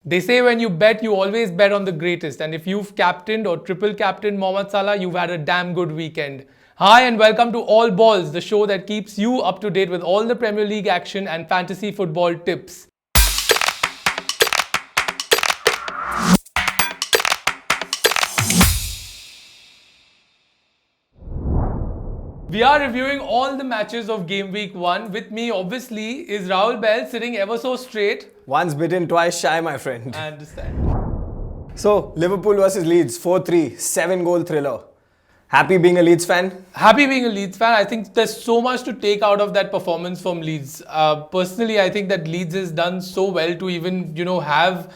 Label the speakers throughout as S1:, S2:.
S1: They say when you bet, you always bet on the greatest. And if you've captained or triple captained Mohamed Salah, you've had a damn good weekend. Hi and welcome to All Balls, the show that keeps you up to date with all the Premier League action and fantasy football tips. We are reviewing all the matches of game week 1. With me, obviously, is Rahul Bell sitting ever so straight.
S2: Once bitten, twice shy, my friend.
S1: I understand.
S2: So, Liverpool versus Leeds, 4-3, 7-goal thriller. Happy being a Leeds fan?
S1: Happy being a Leeds fan. I think there's so much to take out of that performance from Leeds. Personally, I think that Leeds has done so well to even, have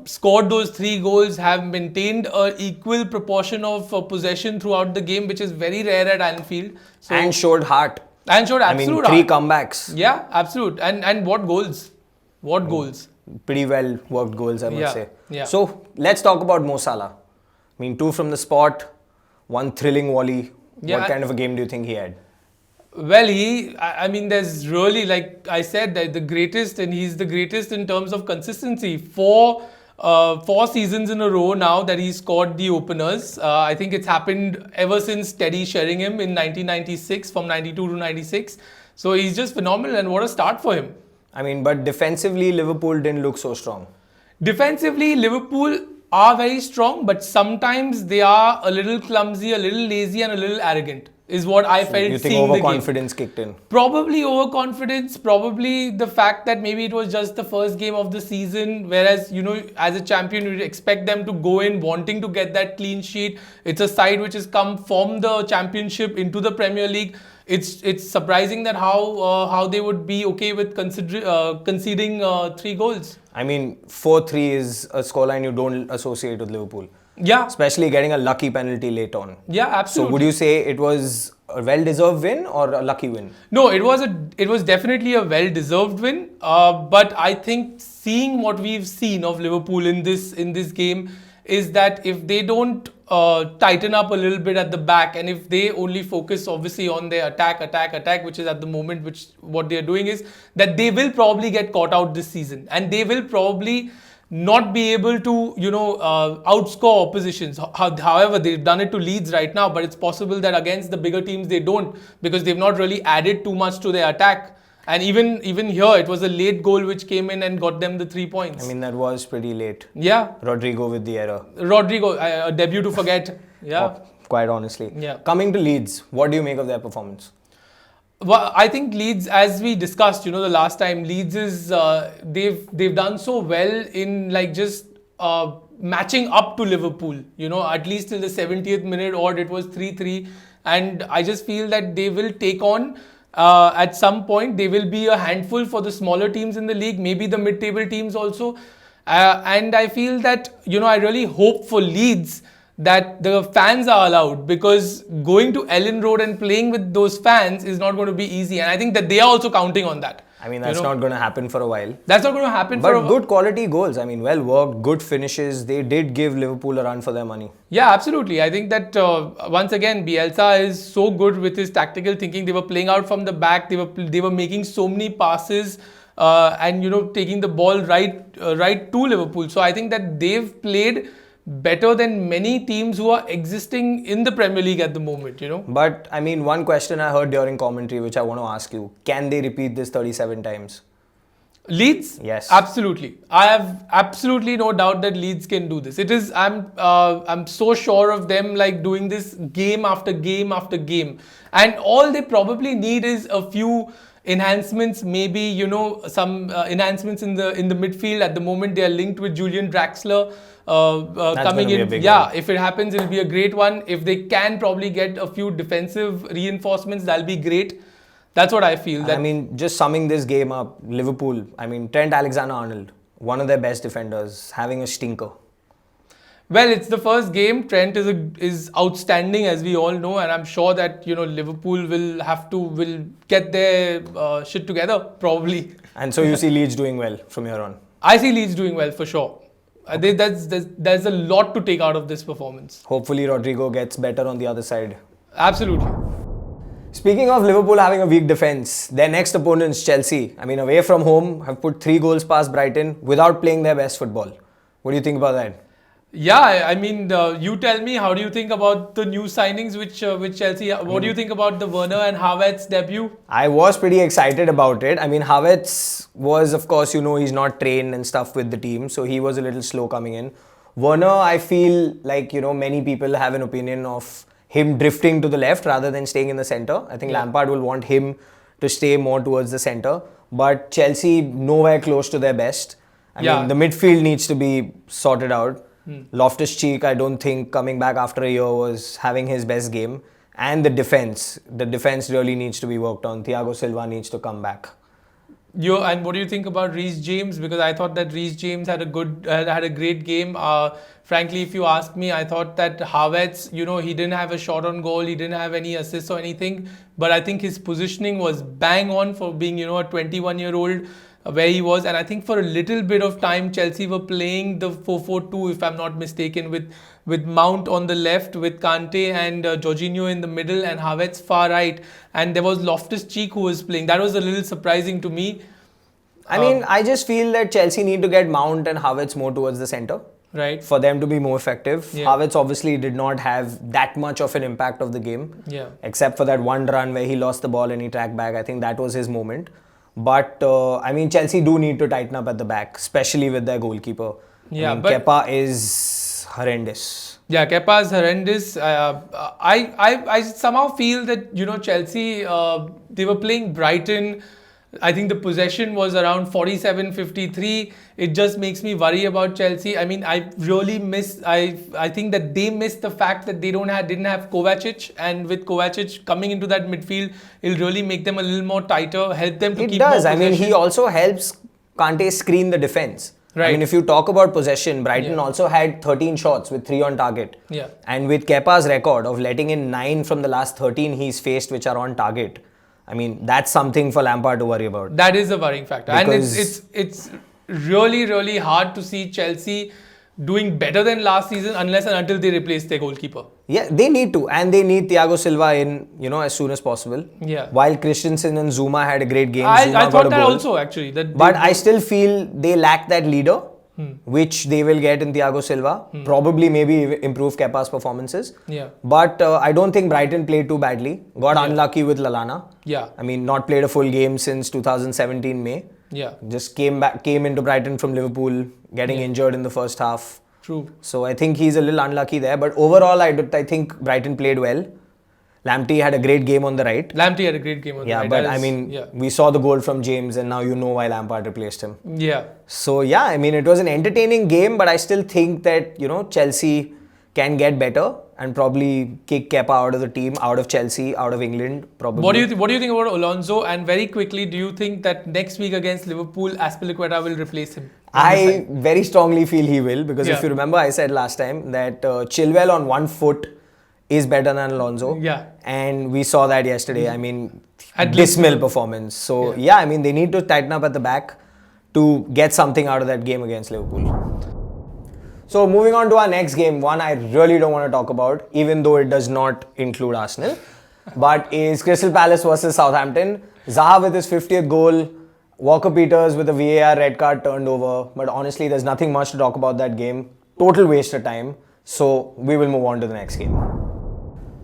S1: scored those 3 goals, have maintained an equal proportion of possession throughout the game, which is very rare at Anfield.
S2: So, and showed heart.
S1: And showed absolute
S2: heart. 3
S1: heart.
S2: comebacks.
S1: Yeah, absolute. And what goals? What goals?
S2: Pretty well worked goals, I must say.
S1: Yeah.
S2: So, let's talk about Mo Salah. 2 from the spot, 1 thrilling volley. What kind of a game do you think he had?
S1: Well, there's really, like I said, the greatest, and he's the greatest in terms of consistency. 4 seasons in a row now that he's scored the openers. I think it's happened ever since Teddy Sheringham in 1996, from 92 to 96. So he's just phenomenal, and what a start for him.
S2: But defensively, Liverpool didn't look so strong.
S1: Defensively, Liverpool are very strong, but sometimes they are a little clumsy, a little lazy, and a little arrogant, is what I felt
S2: you think
S1: seeing the game.
S2: overconfidence kicked in?
S1: Probably overconfidence, probably the fact that maybe it was just the first game of the season, whereas, as a champion, you'd expect them to go in wanting to get that clean sheet. It's a side which has come from the championship into the Premier League. It's surprising that how they would be okay with conceding 3 goals.
S2: 4-3 is a scoreline you don't associate with Liverpool.
S1: Yeah.
S2: Especially getting a lucky penalty late on.
S1: Yeah, absolutely.
S2: So would you say it was a well-deserved win or a lucky win?
S1: No, it was definitely a well-deserved win. But I think seeing what we've seen of Liverpool in this game is that if they don't tighten up a little bit at the back, and if they only focus obviously on their attack, which is at the moment, which what they're doing is that they will probably get caught out this season, and they will probably not be able to, outscore oppositions. However, they've done it to Leeds right now, but it's possible that against the bigger teams they don't, because they've not really added too much to their attack. And even here, it was a late goal which came in and got them the 3 points.
S2: That was pretty late.
S1: Yeah.
S2: Rodrigo with the error.
S1: A debut to forget. Yeah.
S2: Quite honestly.
S1: Yeah.
S2: Coming to Leeds, what do you make of their performance?
S1: Well, I think Leeds, as we discussed, the last time, Leeds is they've done so well in just matching up to Liverpool. At least till the 70th minute, or it was 3-3, and I just feel that they will take on. At some point, they will be a handful for the smaller teams in the league, maybe the mid-table teams also. And I feel that, I really hope for Leeds that the fans are allowed, because going to Ellen Road and playing with those fans is not going to be easy. And I think that they are also counting on that.
S2: That's not going to happen for a while.
S1: That's not going to happen for a while.
S2: But good quality goals. Well worked, good finishes. They did give Liverpool a run for their money.
S1: Yeah, absolutely. I think that once again, Bielsa is so good with his tactical thinking. They were playing out from the back. They were making so many passes and taking the ball right to Liverpool. So I think that they've played better than many teams who are existing in the Premier League at the moment,
S2: But, one question I heard during commentary, which I want to ask you. Can they repeat this 37 times?
S1: Leeds?
S2: Yes.
S1: Absolutely. I have absolutely no doubt that Leeds can do this. I'm so sure of them doing this game after game after game. And all they probably need is a few enhancements, maybe, some enhancements in the midfield. At the moment, they are linked with Julian Draxler. Coming in, if it happens, it'll be a great one. If they can probably get a few defensive reinforcements, that'll be great. That's what I feel.
S2: Just summing this game up, Liverpool, Trent Alexander-Arnold, one of their best defenders, having a stinker.
S1: Well, it's the first game. Trent is outstanding, as we all know, and I'm sure that Liverpool will get their shit together probably.
S2: And so you see Leeds doing well from here on.
S1: I see Leeds doing well for sure. There's a lot to take out of this performance.
S2: Hopefully Rodrigo gets better on the other side.
S1: Absolutely.
S2: Speaking of Liverpool having a weak defence, their next opponents, Chelsea, I mean, away from home, have put 3 goals past Brighton without playing their best football. What do you think about that?
S1: Yeah, I mean, you tell me, how do you think about the new signings which Chelsea? What do you think about the Werner and Havertz debut?
S2: I was pretty excited about it. I mean, Havertz was, of course, he's not trained and stuff with the team, so he was a little slow coming in. Werner, I feel like, many people have an opinion of him drifting to the left rather than staying in the centre. I think Lampard will want him to stay more towards the centre. But Chelsea, nowhere close to their best. I mean, the midfield needs to be sorted out. Loftus-Cheek, I don't think coming back after a year was having his best game. And the defence really needs to be worked on. Thiago Silva needs to come back.
S1: And what do you think about Reece James? Because I thought that Reece James had a great game. Frankly, if you ask me, I thought that Havertz, he didn't have a shot on goal, he didn't have any assists or anything. But I think his positioning was bang on for being, a 21-year-old. Where he was, and I think for a little bit of time Chelsea were playing the 4-4-2, if I'm not mistaken, with Mount on the left, with Kante and Jorginho in the middle, and Havertz far right, and there was Loftus-Cheek who was playing. That was a little surprising to me.
S2: I mean, I just feel that Chelsea need to get Mount and Havertz more towards the centre.
S1: Right.
S2: For them to be more effective.
S1: Yeah.
S2: Havertz obviously did not have that much of an impact of the game.
S1: Yeah.
S2: Except for that one run where he lost the ball and he tracked back. I think that was his moment. But, I mean, Chelsea do need to tighten up at the back, especially with their goalkeeper.
S1: Yeah,
S2: but Kepa is horrendous.
S1: Yeah, Kepa is horrendous. I somehow feel that, Chelsea, they were playing Brighton. I think the possession was around 47-53. It just makes me worry about Chelsea. I mean, I really I think that they missed the fact that they didn't have Kovacic, and with Kovacic coming into that midfield, it'll really make them a little more tighter, help them to keep more possession.
S2: I mean, he also helps Kante screen the defense.
S1: Right.
S2: I mean, if you talk about possession, Brighton also had 13 shots with 3 on target.
S1: Yeah.
S2: And with Kepa's record of letting in 9 from the last 13 he's faced which are on target, I mean, that's something for Lampard to worry about.
S1: That is a worrying factor. Because and it's really, really hard to see Chelsea doing better than last season unless and until they replace their goalkeeper.
S2: Yeah, they need to. And they need Thiago Silva in, as soon as possible.
S1: Yeah.
S2: While Christensen and Zuma had a great game.
S1: I thought that also, actually.
S2: But I still feel they lack that leader, which they will get in Thiago Silva. Probably maybe improve Kepa's performances.
S1: Yeah.
S2: But I don't think Brighton played too badly. Got unlucky with Lallana.
S1: Yeah.
S2: I mean, not played a full game since 2017 May.
S1: Yeah.
S2: Just came into Brighton from Liverpool, getting injured in the first half.
S1: True.
S2: So I think he's a little unlucky there. But overall, I think Brighton played well. Lamptey had a great game on the right.
S1: Lamptey had a great game on the right.
S2: Yeah, but we saw the goal from James and now you know why Lampard replaced him.
S1: Yeah.
S2: So yeah, I mean, it was an entertaining game, but I still think that, Chelsea can get better and probably kick Kepa out of the team, out of Chelsea, out of England, probably.
S1: What do you think about Alonso? And very quickly, do you think that next week against Liverpool, Azpilicueta will replace him?
S2: I very strongly feel he will, because if you remember, I said last time that Chilwell on one foot is better than Alonso.
S1: Yeah.
S2: And we saw that yesterday. I mean, dismal performance. So yeah, I mean, they need to tighten up at the back to get something out of that game against Liverpool. So moving on to our next game, one I really don't want to talk about, even though it does not include Arsenal, but is Crystal Palace versus Southampton. Zaha with his 50th goal, Walker-Peters with a VAR red card turned over, but honestly there's nothing much to talk about that game. Total waste of time. So we will move on to the next game.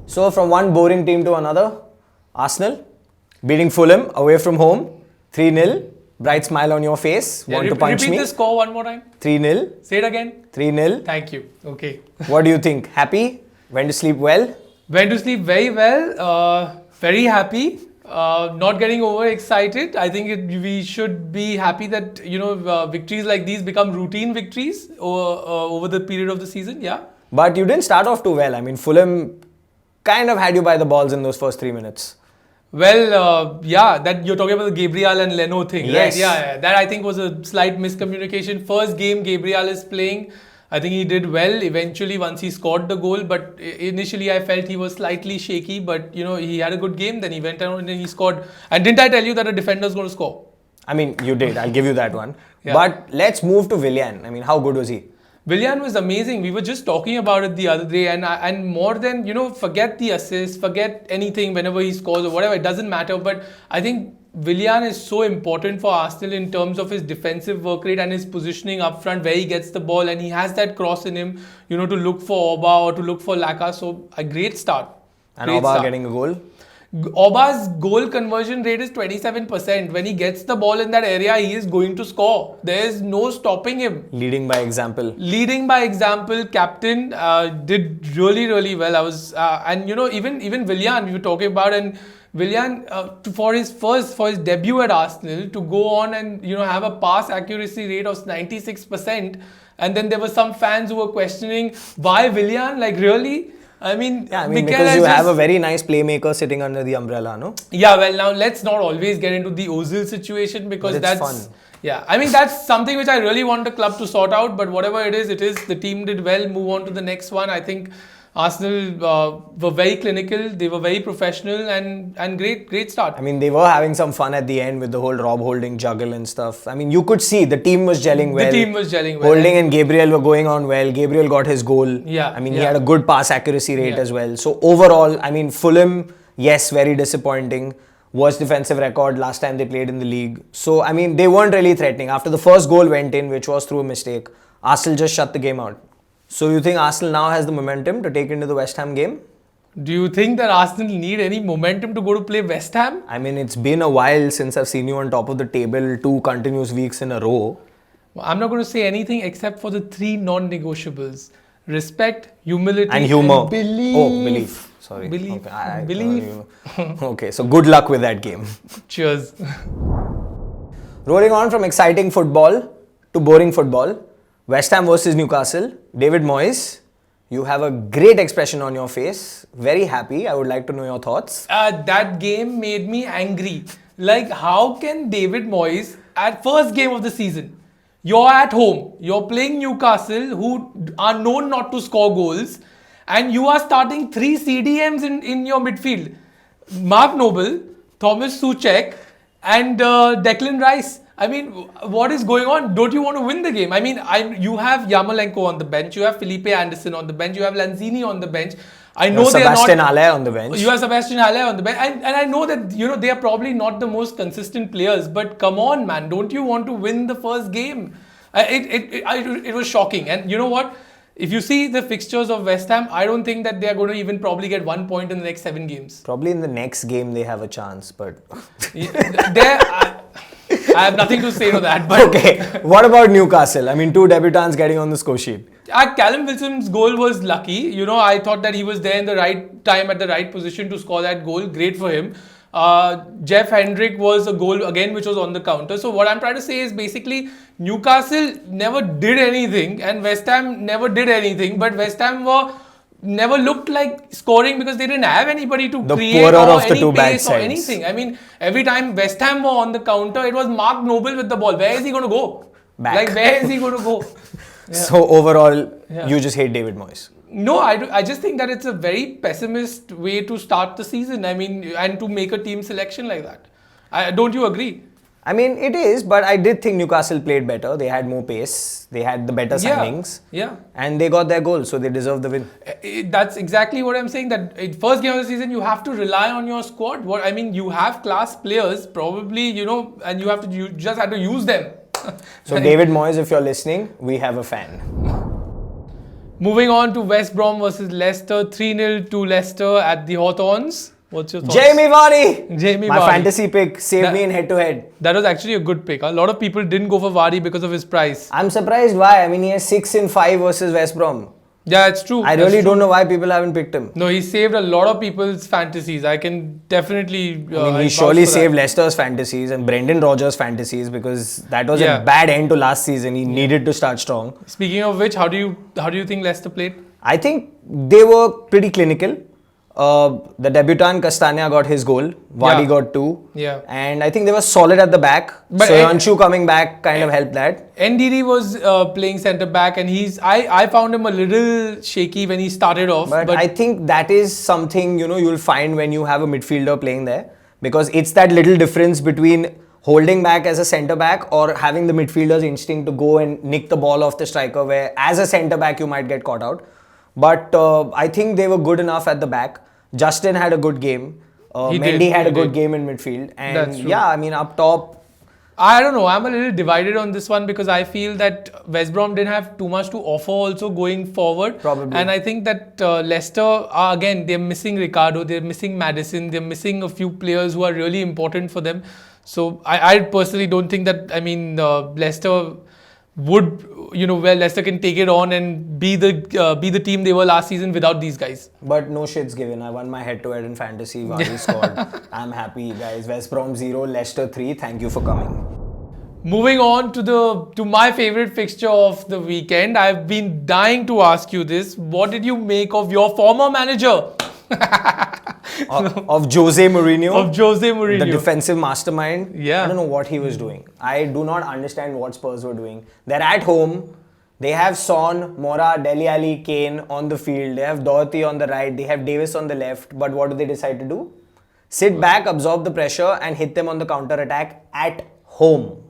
S2: So from one boring team to another, Arsenal beating Fulham away from home, 3-0. Bright smile on your face. Want to punch me?
S1: Repeat the score one more time.
S2: 3-0.
S1: Say it again.
S2: 3-0.
S1: Thank you. Okay.
S2: What do you think? Happy? Went to sleep well?
S1: Went to sleep very well. Very happy. Not getting overexcited. I think we should be happy that victories like these become routine victories over the period of the season. Yeah.
S2: But you didn't start off too well. I mean, Fulham kind of had you by the balls in those first 3 minutes.
S1: Well, that you're talking about the Gabriel and Leno thing,
S2: yes.
S1: Right? Yeah, that I think was a slight miscommunication. First game Gabriel is playing. I think he did well eventually once he scored the goal, but initially I felt he was slightly shaky, but he had a good game, then he went on and he scored. And didn't I tell you that a defender is going to score?
S2: I mean, you did. I'll give you that one.
S1: Yeah.
S2: But let's move to Willian. I mean, how good was he?
S1: Willian was amazing. We were just talking about it the other day, and more than forget the assist, forget anything whenever he scores or whatever. It doesn't matter. But I think Willian is so important for Arsenal in terms of his defensive work rate and his positioning up front, where he gets the ball and he has that cross in him, to look for Oba or to look for Laka. So a great start.
S2: And Oba getting a goal.
S1: Oba's goal conversion rate is 27%. When he gets the ball in that area, he is going to score. There is no stopping him.
S2: Leading by example.
S1: Captain did really, really well. I was, even Willian we were talking about, and Willian for his debut at Arsenal to go on and have a pass accuracy rate of 96%, and then there were some fans who were questioning why Willian, like really.
S2: Because you have a very nice playmaker sitting under the umbrella, no?
S1: Yeah, well, now let's not always get into the Ozil situation, because that's
S2: fun.
S1: Yeah, that's something which I really want the club to sort out. But whatever it is, the team did well. Move on to the next one. I think Arsenal were very clinical. They were very professional and great start.
S2: They were having some fun at the end with the whole Rob Holding juggle and stuff. You could see the team was gelling well. Holding and Gabriel were going on well. Gabriel got his goal.
S1: Yeah.
S2: He had a good pass accuracy rate as well. So overall, Fulham, yes, very disappointing. Worst defensive record last time they played in the league. So, they weren't really threatening. After the first goal went in, which was through a mistake, Arsenal just shut the game out. So you think Arsenal now has the momentum to take into the West Ham game?
S1: Do you think that Arsenal need any momentum to go to play West Ham?
S2: It's been a while since I've seen you on top of the table 2 continuous weeks in a row.
S1: I'm not going to say anything except for the 3 non-negotiables. Respect, humility,
S2: and humor.
S1: And belief.
S2: Oh, belief. Sorry.
S1: Belief.
S2: Okay,
S1: Belief.
S2: Okay, so good luck with that game.
S1: Cheers.
S2: Rolling on from exciting football to boring football. West Ham versus Newcastle. David Moyes, you have a great expression on your face. Very happy. I would like to know your thoughts.
S1: That game made me angry. Like, how can David Moyes, at first game of the season, you're at home, you're playing Newcastle, who are known not to score goals, and you are starting 3 CDMs in your midfield. Mark Noble, Thomas Soucek, and Declan Rice. What is going on? Don't you want to win the game? You have Yarmolenko on the bench, you have Felipe Anderson on the bench, you have Lanzini on the bench. I know they are not.
S2: Sebastian Haller on the bench.
S1: You have Sebastian Haller on the bench, and I know that they are probably not the most consistent players. But come on, man, don't you want to win the first game? It was shocking, and you know what? If you see the fixtures of West Ham, I don't think that they are going to even probably get 1 point in the next 7 games.
S2: Probably in the next game they have a chance, but
S1: I have nothing to say to that. But
S2: okay, what about Newcastle? 2 debutants getting on the score sheet.
S1: Callum Wilson's goal was lucky. I thought that he was there in the right time at the right position to score that goal. Great for him. Jeff Hendrick was a goal again, which was on the counter. So what I'm trying to say is basically Newcastle never did anything and West Ham never did anything. But West Ham never looked like scoring because they didn't have anybody to create or any pace or anything. Every time West Ham were on the counter, it was Mark Noble with the ball. Where is he going to go?
S2: Back.
S1: Where is he going to go?
S2: Yeah. So overall, you just hate David Moyes.
S1: No, I just think that it's a very pessimist way to start the season. And to make a team selection like that. Don't you agree?
S2: It is, but I did think Newcastle played better. They had more pace. They had the better signings.
S1: Yeah.
S2: And they got their goal, so they deserve the win.
S1: That's exactly what I'm saying. That first game of the season, you have to rely on your squad. You have class players, probably, and you just have to use them.
S2: So David Moyes, if you're listening, we have a fan.
S1: Moving on to West Brom versus Leicester, 3-0 to Leicester at the Hawthorns. What's your thoughts?
S2: Jamie Vardy! My fantasy pick saved me in head-to-head.
S1: That was actually a good pick. A lot of people didn't go for Vardy because of his price.
S2: I'm surprised why. He has 6 in 5 versus West Brom.
S1: Yeah, it's true.
S2: I really don't know why people haven't picked him.
S1: No, he saved a lot of people's fantasies. I can definitely...
S2: he surely saved Leicester's fantasies and Brendan Rodgers' fantasies because that was a bad end to last season. He needed to start strong.
S1: Speaking of which, how do you think Leicester played?
S2: I think they were pretty clinical. The debutant Castagna got his goal. Vardy got 2.
S1: Yeah.
S2: And I think they were solid at the back. But Soyuncu coming back kind of helped that.
S1: NDD was playing centre back and I found him a little shaky when he started off.
S2: But I think that is something you'll find when you have a midfielder playing there. Because it's that little difference between holding back as a centre back or having the midfielder's instinct to go and nick the ball off the striker, where as a centre back you might get caught out. But I think they were good enough at the back. Justin had a good game. Mendy had a good game in midfield. And yeah, I mean, up top,
S1: I don't know. I'm a little divided on this one because I feel that West Brom didn't have too much to offer also going forward.
S2: Probably.
S1: And I think that Leicester, again, they're missing Ricardo, they're missing Maddison, they're missing a few players who are really important for them. So I personally don't think that, Leicester would, where Leicester can take it on and be the team they were last season without these guys.
S2: But no shits given. I won my head-to-head in fantasy. Vardy scored. I'm happy, guys. West Brom 0, Leicester 3. Thank you for coming.
S1: Moving on to my favorite fixture of the weekend. I've been dying to ask you this. What did you make of your former manager?
S2: Of Jose Mourinho.
S1: Of Jose Mourinho.
S2: The defensive mastermind.
S1: Yeah.
S2: I don't know what he was doing. I do not understand what Spurs were doing. They're at home. They have Son, Mora, Dele Alli, Kane on the field. They have Doherty on the right. They have Davis on the left. But what do they decide to do? Sit back, absorb the pressure and hit them on the counter-attack at home.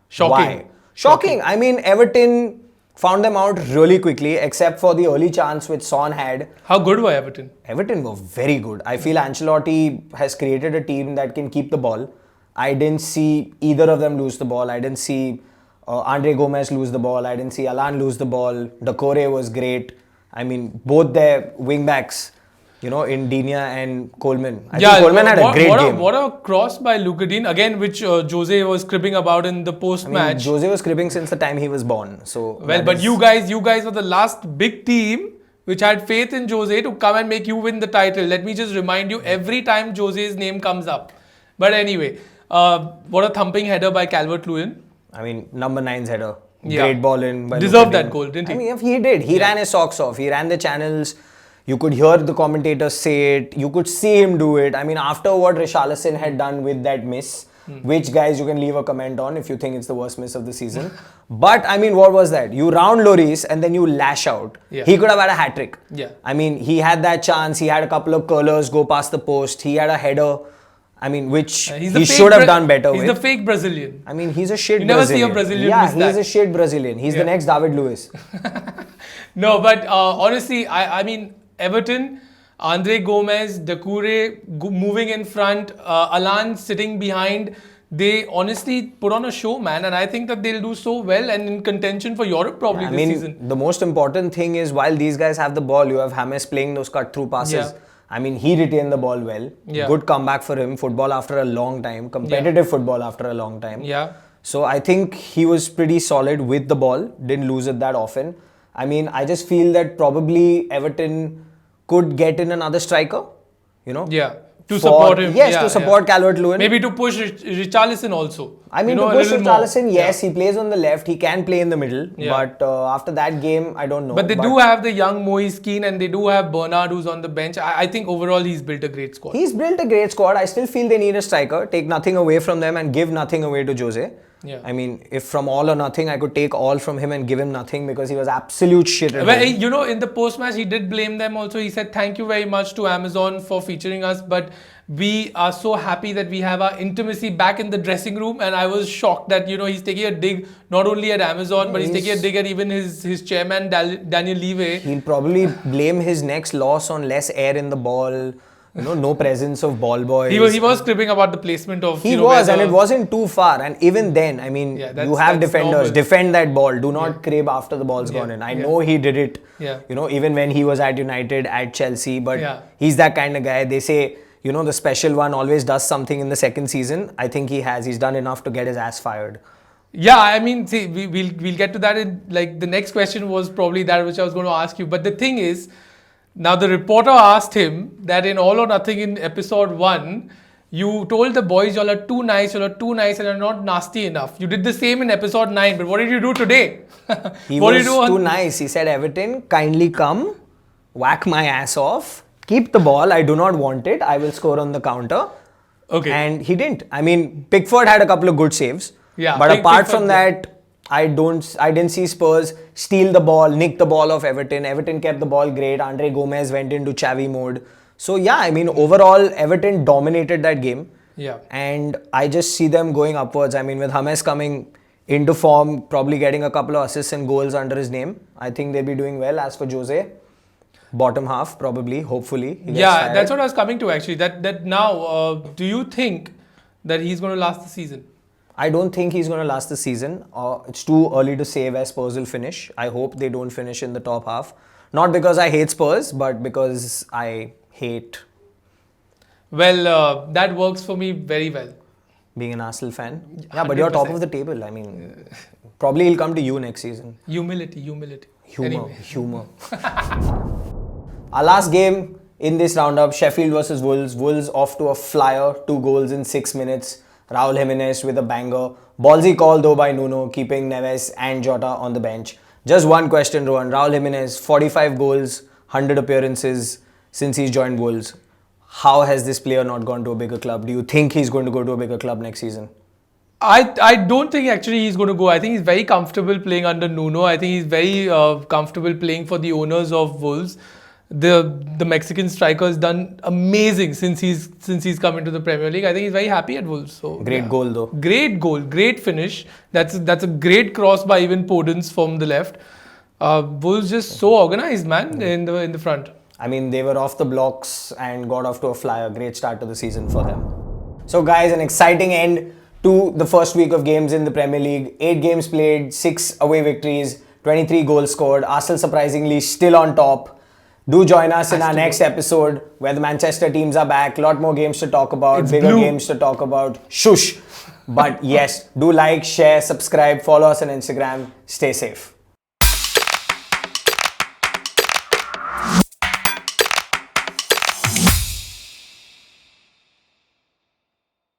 S1: Shocking.
S2: Why? Shocking. I mean, Everton found them out really quickly, except for the early chance which Son had.
S1: How good were Everton?
S2: Everton were very good. I feel Ancelotti has created a team that can keep the ball. I didn't see either of them lose the ball. I didn't see Andre Gomez lose the ball. I didn't see Alan lose the ball. Doucouré was great. I mean, both their wing backs, in Digne and Coleman. I think Coleman had a great game.
S1: What a cross by Lucadine, again, which Jose was cribbing about in the post-match.
S2: Jose was cribbing since the time he was born. So
S1: well, but you guys were the last big team which had faith in Jose to come and make you win the title. Let me just remind you every time Jose's name comes up. But anyway, what a thumping header by Calvert-Lewin.
S2: I mean, number 9's header. Great ball in. By
S1: Deserved that goal, didn't he?
S2: I mean, he did. He ran his socks off. He ran the channels. You could hear the commentators say it. You could see him do it. I mean, after what Richarlison had done with that miss, which, guys, you can leave a comment on if you think it's the worst miss of the season. But, I mean, what was that? You round Lloris and then you lash out.
S1: Yeah.
S2: He could have had a hat-trick.
S1: Yeah.
S2: I mean, he had that chance. He had a couple of curlers go past the post. He had a header. I mean, which he should have done better with.
S1: He's the fake Brazilian.
S2: I mean, he's a shit
S1: Brazilian. You
S2: never
S1: see a Brazilian
S2: Yeah,
S1: miss
S2: he's
S1: that.
S2: a shit Brazilian. He's the next David Luiz.
S1: No, but honestly, I mean, Everton, Andre Gomez, Doucouré moving in front, Alan sitting behind. They honestly put on a show, man, and I think that they'll do so well and in contention for Europe probably this season.
S2: The most important thing is while these guys have the ball, you have James playing those cut-through passes.
S1: Yeah.
S2: I mean, he retained the ball well.
S1: Yeah.
S2: Good comeback for him. Football after a long time. Competitive football after a long time.
S1: Yeah.
S2: So I think he was pretty solid with the ball. Didn't lose it that often. I mean, I just feel that probably Everton could get in another striker.
S1: Yeah. To support him.
S2: Yes, to support Calvert-Lewin.
S1: Maybe to push Richarlison also.
S2: I mean, to push Richarlison, yes, he plays on the left. He can play in the middle.
S1: Yeah.
S2: But after that game, I don't know.
S1: But they do have the young Moise Kean and they do have Bernard who's on the bench. I think overall he's built a great squad.
S2: He's built a great squad. I still feel they need a striker. Take nothing away from them and give nothing away to Jose.
S1: Yeah.
S2: I mean, if from all or nothing, I could take all from him and give him nothing because he was absolute shit at home.
S1: In the post-match, he did blame them also. He said, thank you very much to Amazon for featuring us. But we are so happy that we have our intimacy back in the dressing room. And I was shocked that, he's taking a dig not only at Amazon, but he's taking a dig at even his chairman, Daniel Levy.
S2: He'll probably blame his next loss on less air in the ball. No presence of ball boys.
S1: He was cribbing about the placement of...
S2: He was, and it wasn't too far. And even then, I mean, you have defenders.
S1: Normal.
S2: Defend that ball. Do not crib after the ball's gone in. I know he did it, even when he was at United, at Chelsea. But he's that kind of guy. They say, the special one always does something in the second season. I think he has. He's done enough to get his ass fired.
S1: Yeah, I mean, see, we'll get to that. The next question was probably that which I was going to ask you. But the thing is, now the reporter asked him that in All or Nothing in episode 1, you told the boys y'all are too nice and are not nasty enough. You did the same in episode 9, but what did you do today?
S2: He was too nice. He said, Everton, kindly come, whack my ass off, keep the ball, I do not want it, I will score on the counter.
S1: Okay.
S2: And he didn't. I mean, Pickford had a couple of good saves.
S1: Yeah.
S2: But apart from that, I didn't see Spurs steal the ball, nick the ball off Everton. Everton kept the ball great. Andre Gomez went into Xavi mode. So yeah, I mean, overall, Everton dominated that game.
S1: Yeah.
S2: And I just see them going upwards. I mean, with James coming into form, probably getting a couple of assists and goals under his name, I think they'll be doing well. As for Jose, bottom half probably, hopefully. He gets
S1: Yeah,
S2: fired.
S1: that's what I was coming to actually. That now, do you think that he's going to last the season?
S2: I don't think he's going to last the season. It's too early to say where Spurs will finish. I hope they don't finish in the top half. Not because I hate Spurs, but because I hate
S1: Well, that works for me very well.
S2: being an Arsenal fan. Yeah, but you're top
S1: 100%.
S2: of the table. I mean, probably he'll come to you next season.
S1: Humility.
S2: Humor.
S1: Anyway.
S2: Our last game in this roundup, Sheffield versus Wolves. Wolves off to a flyer, 2 goals in 6 minutes. Raul Jimenez with a banger. Ballsy call though by Nuno, keeping Neves and Jota on the bench. Just one question, Rohan. Raul Jimenez, 45 goals, 100 appearances since he's joined Wolves. How has this player not gone to a bigger club? Do you think he's going to go to a bigger club next season?
S1: I don't think actually he's going to go. I think he's very comfortable playing under Nuno. I think he's very comfortable playing for the owners of Wolves. The Mexican striker has done amazing since he's come into the Premier League. I think he's very happy at Wolves. So
S2: Great goal though.
S1: Great goal, great finish. That's a great cross by even Podence from the left. Wolves just so organized, man, in the front.
S2: I mean, they were off the blocks and got off to a flyer. Great start to the season for them. So guys, an exciting end to the first week of games in the Premier League. 8 games played, 6 away victories, 23 goals scored. Arsenal surprisingly still on top. Do join us in our next episode where the Manchester teams are back. A lot more games to talk about, bigger games to talk about. Shush! But yes, do like, share, subscribe, follow us on Instagram. Stay safe.